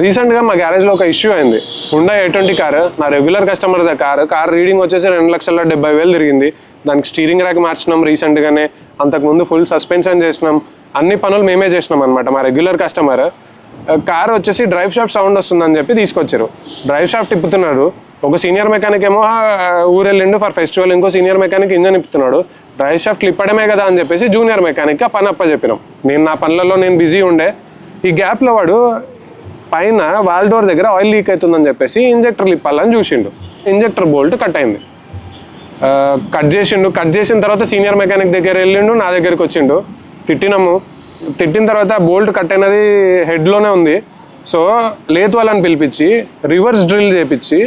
రీసెంట్గా మా గ్యారేజ్లో ఒక ఇష్యూ అయింది. హుండా i20 కారు, నా రెగ్యులర్ కస్టమర్ కార్ రీడింగ్ వచ్చేసి 2,70,000 తిరిగింది. దానికి స్టీరింగ్ ర్యాక్ మార్చినాం రీసెంట్గానే, అంతకుముందు ఫుల్ సస్పెన్షన్ చేసినాం, అన్ని పనులు మేమే చేసినాం అనమాట. మా రెగ్యులర్ కస్టమర్ కార్ వచ్చేసి డ్రైవ్ షాఫ్ట్ సౌండ్ వస్తుందని చెప్పి తీసుకొచ్చారు. డ్రైవ్ షాఫ్ట్ తిప్పుతున్నారు. ఒక సీనియర్ మెకానిక్ ఏమో ఊరెళ్ళిండు ఫర్ ఫెస్టివల్, ఇంకో సీనియర్ మెకానిక్ ఇంజన్ ఇప్పుతున్నాడు. డ్రైవ్ షాఫ్ట్ ఇప్పడమే కదా అని చెప్పేసి జూనియర్ మెకానిక్ ఆ పని అప్పచెప్పినాం. నేను నా పనులలో నేను బిజీ ఉండే. ఈ గ్యాప్లో వాడు పైన వాల్ డోర్ దగ్గర ఆయిల్ లీక్ అవుతుందని చెప్పేసి ఇంజెక్టర్ ఇప్పాలని చూసిండు. ఇంజెక్టర్ బోల్ట్ కట్ అయింది. కట్ చేసిన తర్వాత సీనియర్ మెకానిక్ దగ్గర వెళ్ళిండు, నా దగ్గరికి వచ్చిండు. తిట్టిన తర్వాత బోల్ట్ కట్ అయినది హెడ్లోనే ఉంది. సో లేత్ వాళ్ళని పిలిపించి రివర్స్ డ్రిల్ చేయించి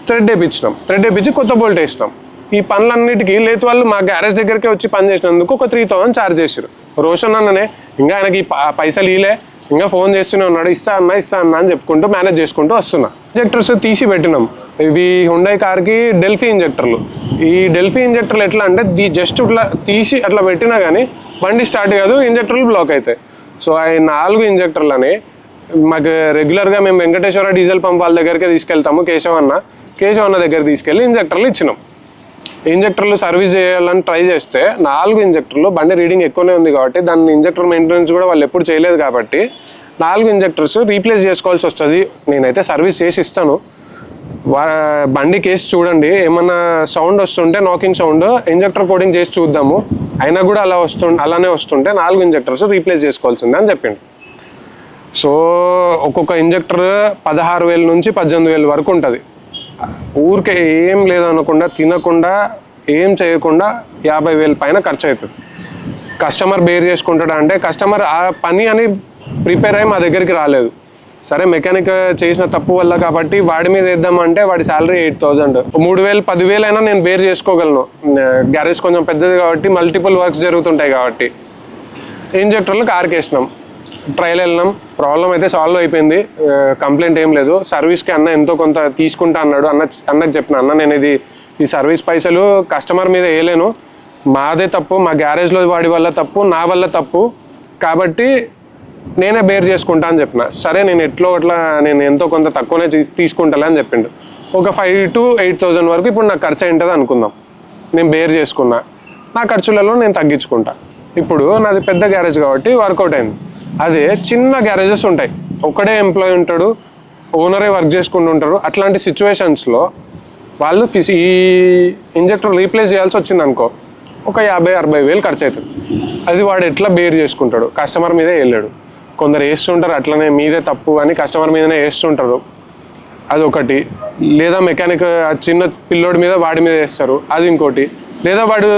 థ్రెడ్ వేయించి కొత్త బోల్ట్ వేసినాం. ఈ పనులన్నిటికీ లేత్ వాళ్ళు మా గ్యారేజ్ దగ్గరికి వచ్చి పని చేసినందుకు ఒక 3,000 ఛార్జ్ చేశారు. రోషన్ అన్ననే ఇంకా ఆయనకి పైసలు ఇలే, ఇంకా ఫోన్ చేస్తూనే ఉన్నాడు, ఇస్తా అన్న అని చెప్పుకుంటూ మేనేజ్ చేసుకుంటూ వస్తున్నా. ఇంజెక్టర్స్ తీసి పెట్టినాం. ఇవి హుండై కార్కి డెల్ఫీ ఇంజెక్టర్లు. ఈ డెల్ఫీ ఇంజెక్టర్లు ఎట్లా అంటే జస్ట్ ఇట్లా తీసి అట్లా పెట్టినా కానీ బండి స్టార్ట్ కాదు, ఇంజెక్టర్లు బ్లాక్ అవుతాయి. సో ఆ 4 ఇంజెక్టర్లని మాకు రెగ్యులర్గా మేము వెంకటేశ్వర డీజిల్ పంప్ వాళ్ళ దగ్గరికి తీసుకెళ్తాము. కేశవన్న దగ్గర తీసుకెళ్ళి ఇంజెక్టర్లు ఇచ్చినాం. ఇంజెక్టర్లు సర్వీస్ చేయాలని ట్రై చేస్తే 4 ఇంజెక్టర్లు బండి రీడింగ్ ఎక్కువనే ఉంది కాబట్టి దాన్ని ఇంజెక్టర్ మెయింటెనెన్స్ కూడా వాళ్ళు ఎప్పుడు చేయలేదు కాబట్టి 4 ఇంజెక్టర్స్ రీప్లేస్ చేసుకోవాల్సి వస్తుంది. నేనైతే సర్వీస్ చేసి ఇస్తాను. బండి కేసు చూడండి, ఏమన్నా సౌండ్ వస్తుంటే నాకింగ్ సౌండ్ ఇంజెక్టర్ కోడింగ్ చేసి చూద్దాము, అయినా కూడా అలానే వస్తుంటే 4 ఇంజెక్టర్స్ రీప్లేస్ చేసుకోవాల్సిందే అని చెప్పిండు. సో ఒక్కొక్క ఇంజెక్టర్ 16,000 నుంచి 18,000 వరకు ఉంటుంది. ఊరికే ఏం లేదనకుండా తినకుండా ఏం చేయకుండా 50,000 పైన ఖర్చు అవుతుంది. కస్టమర్ బేర్ చేసుకుంటాడా అంటే కస్టమర్ ఆ పని అని ప్రిపేర్ అయ్యి మా దగ్గరికి రాలేదు. సరే మెకానిక్ చేసిన తప్పు వల్ల కాబట్టి వాడి మీద వేద్దామంటే వాడి శాలరీ 8,000, 3,000 10,000 అయినా నేను బేర్ చేసుకోగలను. గ్యారేజ్ కొంచెం పెద్దది కాబట్టి మల్టిపుల్ వర్క్స్ జరుగుతుంటాయి కాబట్టి ఇంజెక్టర్లు కార్కి వేసినాం. ట్రయల్ వెళ్ళినాం. ప్రాబ్లం అయితే సాల్వ్ అయిపోయింది, కంప్లైంట్ ఏం లేదు. సర్వీస్కి అన్న ఎంతో కొంత తీసుకుంటా అన్నాడు. అన్నకు చెప్పిన నేను ఈ సర్వీస్ పైసలు కస్టమర్ మీద వేయలేను, మాదే తప్పు, మా గ్యారేజ్లో వాడి వల్ల తప్పు, నా వల్ల తప్పు కాబట్టి నేనే బేర్ చేసుకుంటా అని చెప్పిన. సరే నేను నేను ఎంతో కొంత తక్కువనే తీసుకుంటాలే అని చెప్పిండు. ఒక 5,000 to 8,000 వరకు ఇప్పుడు నాకు ఖర్చు అయింటుంది అనుకుందాం. నేను బేర్ చేసుకున్నా, నా ఖర్చులలో నేను తగ్గించుకుంటా. ఇప్పుడు నాది పెద్ద గ్యారేజ్ కాబట్టి వర్కౌట్ అయింది. అదే చిన్న గ్యారేజెస్ ఉంటాయి, ఒక్కడే ఎంప్లాయీ ఉంటాడు, ఓనరే వర్క్ చేసుకుంటూ ఉంటారు. అట్లాంటి సిచ్యువేషన్స్లో వాళ్ళు ఈ ఇంజెక్టర్ రీప్లేస్ చేయాల్సి వచ్చింది అనుకో, ఒక 50,000-60,000 ఖర్చు అవుతుంది. అది వాడు ఎట్లా బేర్ చేసుకుంటాడు? కస్టమర్ మీదే వెళ్ళాడు. కొందరు వేస్తుంటారు అట్లనే మీదే తప్పు అని కస్టమర్ మీదనే వేస్తుంటారు, అది ఒకటి. లేదా మెకానిక్ చిన్న పిల్లోడి మీద వాడి మీద వేస్తారు, అది ఇంకోటి. లేదా వాడు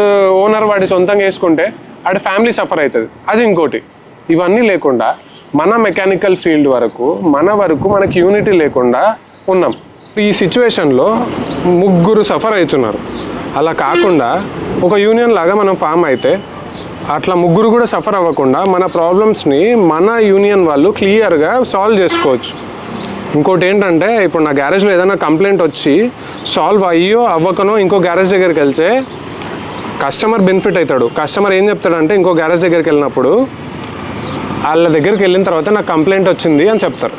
ఓనర్ వాడి సొంతంగా వేసుకుంటే వాడి ఫ్యామిలీ సఫర్ అవుతుంది, అది ఇంకోటి. ఇవన్నీ లేకుండా మన మెకానికల్ ఫీల్డ్ వరకు మనకి యూనిటీ లేకుండా ఉన్నాం. ఈ సిచ్యువేషన్లో 3 సఫర్ అవుతున్నారు. అలా కాకుండా ఒక యూనియన్ లాగా మనం ఫామ్ అయితే అట్లా 3 కూడా సఫర్ అవ్వకుండా మన ప్రాబ్లమ్స్ని మన యూనియన్ వాళ్ళు క్లియర్గా సాల్వ్ చేసుకోవచ్చు. ఇంకోటి ఏంటంటే ఇప్పుడు నా గ్యారేజ్లో ఏదైనా కంప్లైంట్ వచ్చి సాల్వ్ అవ్వకనో ఇంకో గ్యారేజ్ దగ్గరికి వెళ్తే కస్టమర్ బెనిఫిట్ అవుతాడు. కస్టమర్ ఏం చెప్తాడంటే ఇంకో గ్యారేజ్ దగ్గరికి వెళ్ళినప్పుడు వాళ్ళ దగ్గరికి వెళ్ళిన తర్వాత నాకు కంప్లైంట్ వచ్చింది అని చెప్తారు.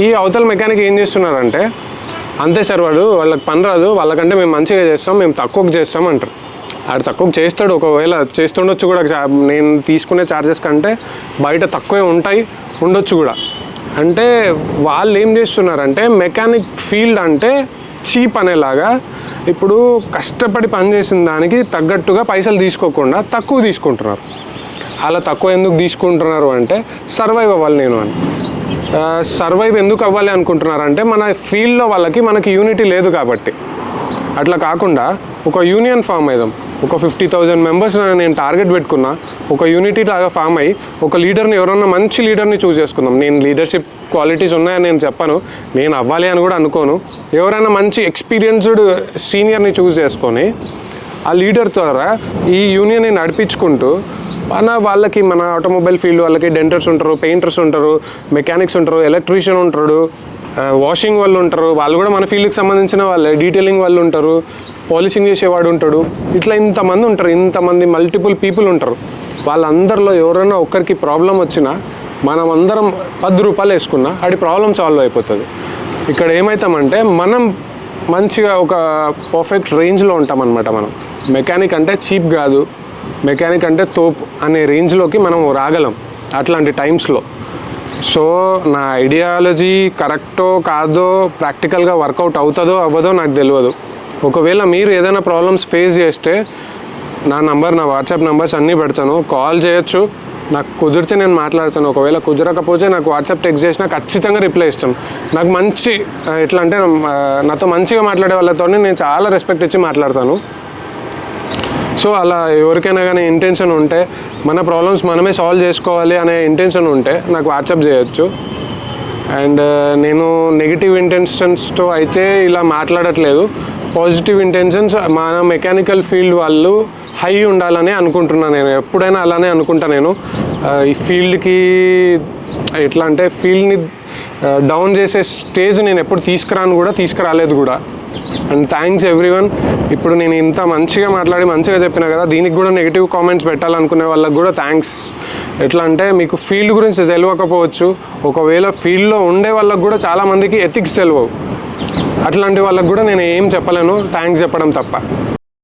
ఈ అవతల మెకానిక్ ఏం చేస్తున్నారంటే అంతే సార్ వాళ్ళకి పని రాదు, వాళ్ళకంటే మేము మంచిగా చేస్తాం, మేము తక్కువకు చేస్తాం అంటారు. ఆడు తక్కువకు చేస్తాడు, ఒకవేళ చేస్తుండొచ్చు కూడా. నేను తీసుకునే ఛార్జెస్ కంటే బయట తక్కువే ఉండొచ్చు కూడా. అంటే వాళ్ళు ఏం చేస్తున్నారంటే మెకానిక్ ఫీల్డ్ అంటే చీప్ అనేలాగా ఇప్పుడు కష్టపడి పనిచేసిన దానికి తగ్గట్టుగా పైసలు తీసుకోకుండా తక్కువ తీసుకుంటున్నారు. అలా తక్కువ ఎందుకు తీసుకుంటున్నారు అంటే సర్వైవ్ అవ్వాలి నేను అని. సర్వైవ్ ఎందుకు అవ్వాలి అనుకుంటున్నారంటే మన ఫీల్డ్లో మనకి యూనిటీ లేదు కాబట్టి. అట్లా కాకుండా ఒక యూనియన్ ఫామ్ అయిదాం. ఒక 50,000 మెంబర్స్ నేను టార్గెట్ పెట్టుకున్నా, ఒక యూనిటీ లాగా ఫామ్ అయ్యి ఒక లీడర్ని, ఎవరన్నా మంచి లీడర్ని చూస్ చేసుకుందాం. నేను లీడర్షిప్ క్వాలిటీస్ ఉన్నాయని నేను చెప్పను, నేను అవ్వాలి అని కూడా అనుకోను. ఎవరైనా మంచి ఎక్స్పీరియన్స్డ్ సీనియర్ని చూస్ చేసుకొని ఆ లీడర్ ద్వారా ఈ యూనియన్ని నడిపించుకుంటూ వాళ్ళకి మన ఆటోమొబైల్ ఫీల్డ్ వాళ్ళకి డెంటర్స్ ఉంటారు, పెయింటర్స్ ఉంటారు, మెకానిక్స్ ఉంటారు, ఎలక్ట్రీషియన్ ఉంటారు, వాషింగ్ వాళ్ళు ఉంటారు, వాళ్ళు కూడా మన ఫీల్డ్కి సంబంధించిన వాళ్ళే, డీటెయిలింగ్ వాళ్ళు ఉంటారు, పాలిషింగ్ చేసేవాడు ఉంటాడు. ఇట్లా ఇంతమంది ఉంటారు, ఇంతమంది మల్టిపుల్ పీపుల్ ఉంటారు. వాళ్ళందరిలో ఎవరైనా ఒక్కరికి ప్రాబ్లం వచ్చినా మనం అందరం 10 రూపాయలు వేసుకున్నా అది ప్రాబ్లం సాల్వ్ అయిపోతుంది. ఇక్కడ ఏమవుతామంటే మనం మంచిగా ఒక పర్ఫెక్ట్ రేంజ్లో ఉంటామన్నమాట. మనం మెకానిక్ అంటే చీప్ కాదు, మెకానిక్ అంటే తోపు అనే రేంజ్లోకి మనం రాగలం అట్లాంటి టైమ్స్లో. సో నా ఐడియాలజీ కరెక్టో కాదో, ప్రాక్టికల్గా వర్కౌట్ అవుతుందో అవ్వదో నాకు తెలియదు. ఒకవేళ మీరు ఏదైనా ప్రాబ్లమ్స్ ఫేస్ చేస్తే నా వాట్సాప్ నంబర్స్ అన్నీ పెడతాను, కాల్ చేయొచ్చు. నాకు కుదిరితే నేను మాట్లాడతాను. ఒకవేళ కుదరకపోతే నాకు వాట్సాప్ టెక్స్ట్ చేసినా ఖచ్చితంగా రిప్లై ఇస్తాను. నాకు మంచి ఎట్లా అంటే నాతో మంచిగా మాట్లాడే వాళ్ళతో నేను చాలా రెస్పెక్ట్ ఇచ్చి మాట్లాడతాను. సో అలా ఎవరికైనా కానీ ఇంటెన్షన్ ఉంటే, మన ప్రాబ్లమ్స్ మనమే సాల్వ్ చేసుకోవాలి అనే ఇంటెన్షన్ ఉంటే నాకు వాట్సాప్ చేయొచ్చు. అండ్ నేను నెగిటివ్ ఇంటెన్షన్స్తో అయితే ఇలా మాట్లాడట్లేదు. పాజిటివ్ ఇంటెన్షన్స్ మన మెకానికల్ ఫీల్డ్ వాళ్ళు హై ఉండాలని అనుకుంటున్నాను. నేను ఎప్పుడైనా అలానే అనుకుంటా. నేను ఈ ఫీల్డ్కి ఎట్లా అంటే ఫీల్డ్ని డౌన్ చేసే స్టేజ్ నేను ఎప్పుడు తీసుకురాలేదు కూడా. And thanks everyone. ఇప్పుడు నేను ఇంత మంచిగా మాట్లాడి మంచిగా చెప్పినా కదా, దీనికి కూడా నెగిటివ్ కామెంట్స్ పెట్టాలనుకునే వాళ్ళకి కూడా థ్యాంక్స్. ఎట్లా అంటే మీకు ఫీల్డ్ గురించి తెలియకపోవచ్చు, ఒకవేళ ఫీల్డ్లో ఉండే వాళ్ళకి కూడా చాలామందికి ఎథిక్స్ తెలియవు. అట్లాంటి వాళ్ళకి కూడా నేను ఏం చెప్పలేను థ్యాంక్స్ చెప్పడం తప్ప.